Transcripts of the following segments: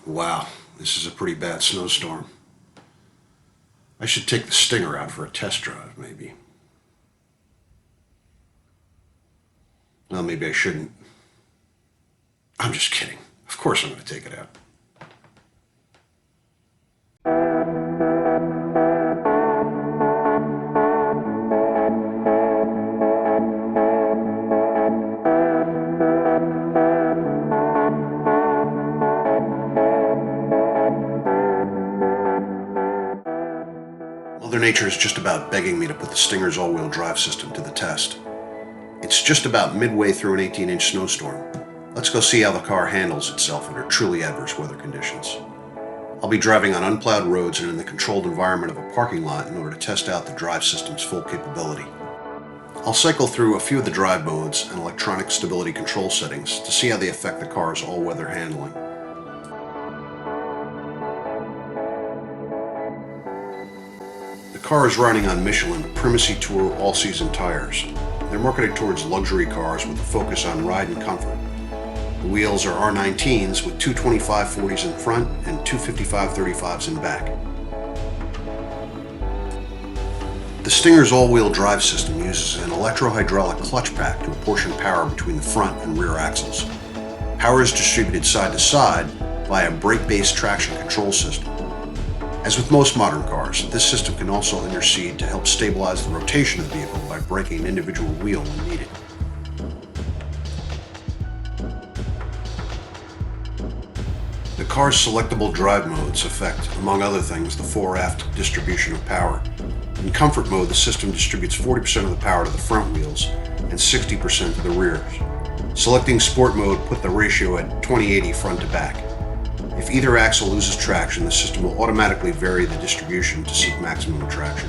Wow, this is a pretty bad snowstorm. I should take the Stinger out for a test drive, maybe. Well, maybe I shouldn't. I'm just kidding. Of course I'm going to take it out. Mother Nature is just about begging me to put the Stinger's all-wheel drive system to the test. It's just about midway through an 18-inch snowstorm. Let's go see how the car handles itself under truly adverse weather conditions. I'll be driving on unplowed roads and in the controlled environment of a parking lot in order to test out the drive system's full capability. I'll cycle through a few of the drive modes and electronic stability control settings to see how they affect the car's all-weather handling. The car is riding on Michelin Primacy Tour all-season tires. They're marketed towards luxury cars with a focus on ride and comfort. The wheels are R19s with two 25/40s in front and two 55/35s in back. The Stinger's all-wheel drive system uses an electro-hydraulic clutch pack to apportion power between the front and rear axles. Power is distributed side to side via a brake-based traction control system. As with most modern cars, this system can also intercede to help stabilize the rotation of the vehicle by braking an individual wheel when needed. The car's selectable drive modes affect, among other things, the fore-aft distribution of power. In comfort mode, the system distributes 40% of the power to the front wheels and 60% to the rears. Selecting sport mode put the ratio at 20/80 front to back. If either axle loses traction, the system will automatically vary the distribution to seek maximum traction.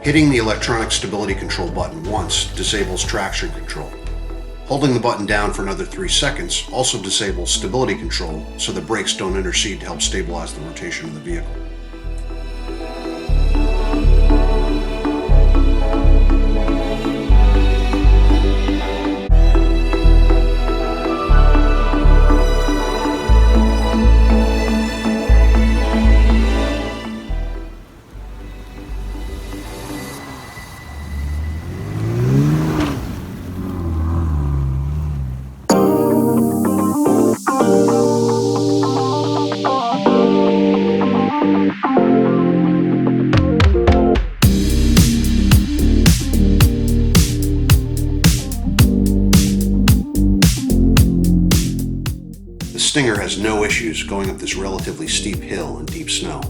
Hitting the electronic stability control button once disables traction control. Holding the button down for another 3 seconds also disables stability control, so the brakes don't intercede to help stabilize the rotation of the vehicle. The Stinger has no issues going up this relatively steep hill in deep snow.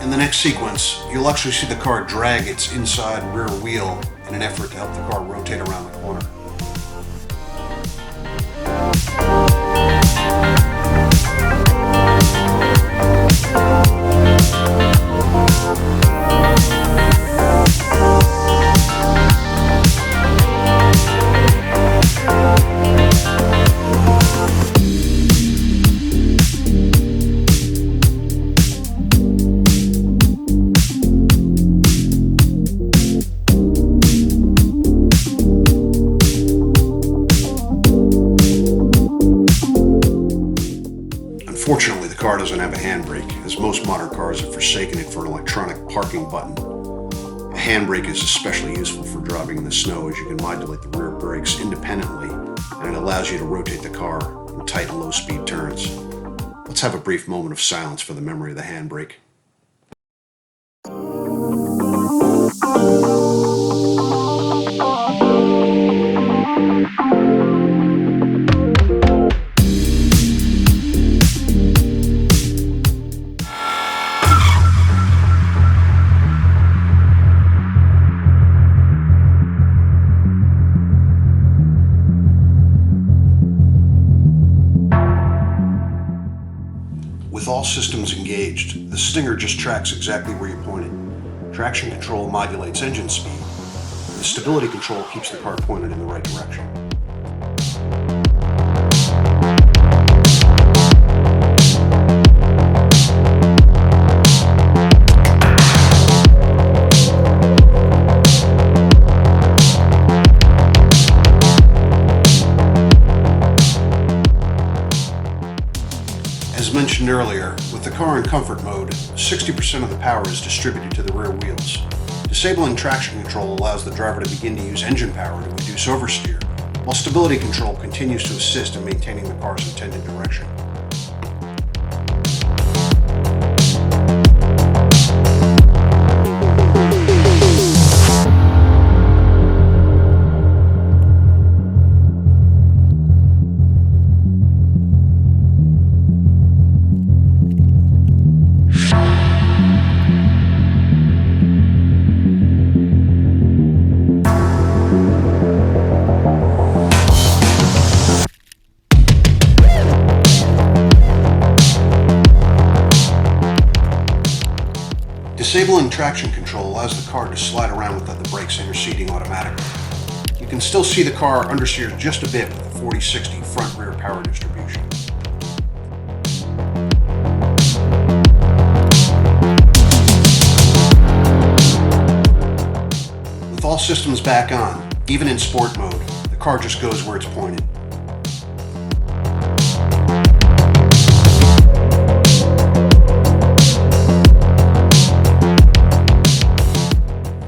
In the next sequence, you'll actually see the car drag its inside rear wheel in an effort to help the car rotate around the corner. Unfortunately, the car doesn't have a handbrake, as most modern cars have forsaken it for an electronic parking button. A handbrake is especially useful for driving in the snow, as you can modulate the rear brakes independently, and it allows you to rotate the car in tight, low-speed turns. Let's have a brief moment of silence for the memory of the handbrake. With all systems engaged, the Stinger just tracks exactly where you point it. Traction control modulates engine speed, and the stability control keeps the car pointed in the right direction. As mentioned earlier, with the car in comfort mode, 60% of the power is distributed to the rear wheels. Disabling traction control allows the driver to begin to use engine power to reduce oversteer, while stability control continues to assist in maintaining the car's intended direction. Disabling traction control allows the car to slide around without the brakes interceding automatically. You can still see the car understeer just a bit with the 40-60 front-rear power distribution. With all systems back on, even in sport mode, the car just goes where it's pointed.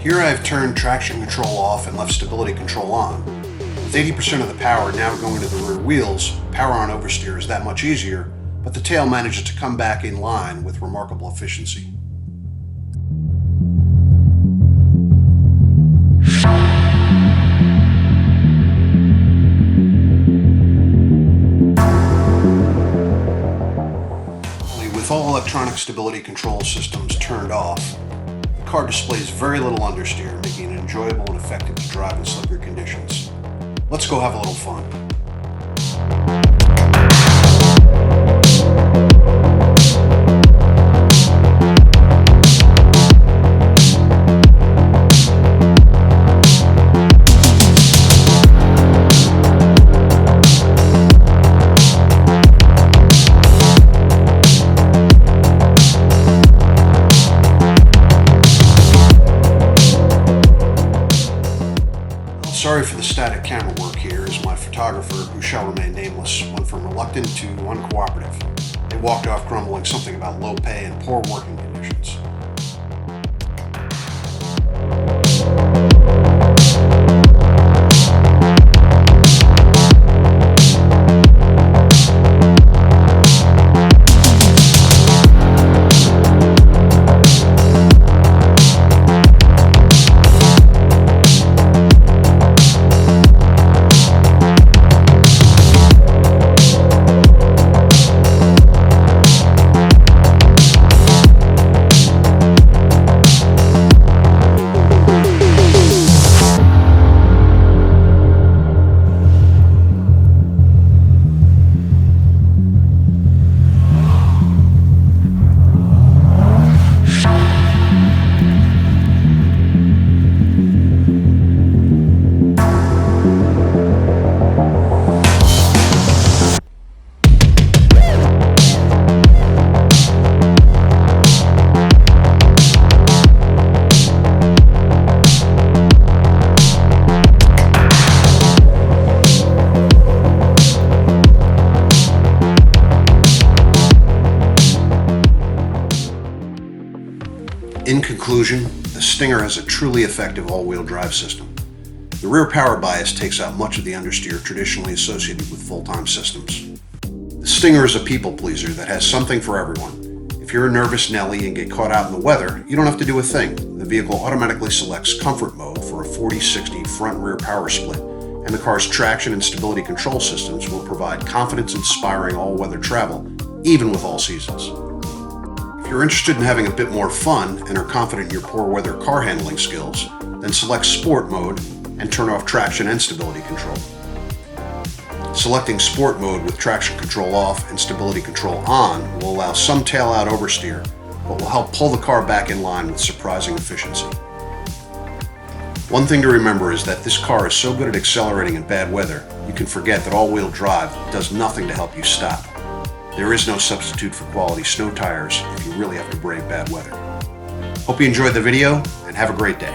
Here I have turned traction control off and left stability control on. With 80% of the power now going to the rear wheels, power on oversteer is that much easier, but the tail manages to come back in line with remarkable efficiency. With all electronic stability control systems turned off, the car displays very little understeer, making it enjoyable and effective to drive in slippery conditions. Let's go have a little fun. Sorry for the static camera work here, as my photographer, who shall remain nameless, went from reluctant to uncooperative. They walked off grumbling something about low pay and poor working conditions. In conclusion, the Stinger has a truly effective all-wheel drive system. The rear power bias takes out much of the understeer traditionally associated with full-time systems. The Stinger is a people pleaser that has something for everyone. If you're a nervous Nelly and get caught out in the weather, you don't have to do a thing. The vehicle automatically selects comfort mode for a 40-60 front-rear power split, and the car's traction and stability control systems will provide confidence-inspiring all-weather travel, even with all seasons. If you're interested in having a bit more fun and are confident in your poor weather car handling skills, then select Sport mode and turn off traction and stability control. Selecting Sport mode with traction control off and stability control on will allow some tail-out oversteer, but will help pull the car back in line with surprising efficiency. One thing to remember is that this car is so good at accelerating in bad weather, you can forget that all-wheel drive does nothing to help you stop. There is no substitute for quality snow tires if you really have to brave bad weather. Hope you enjoyed the video, and have a great day.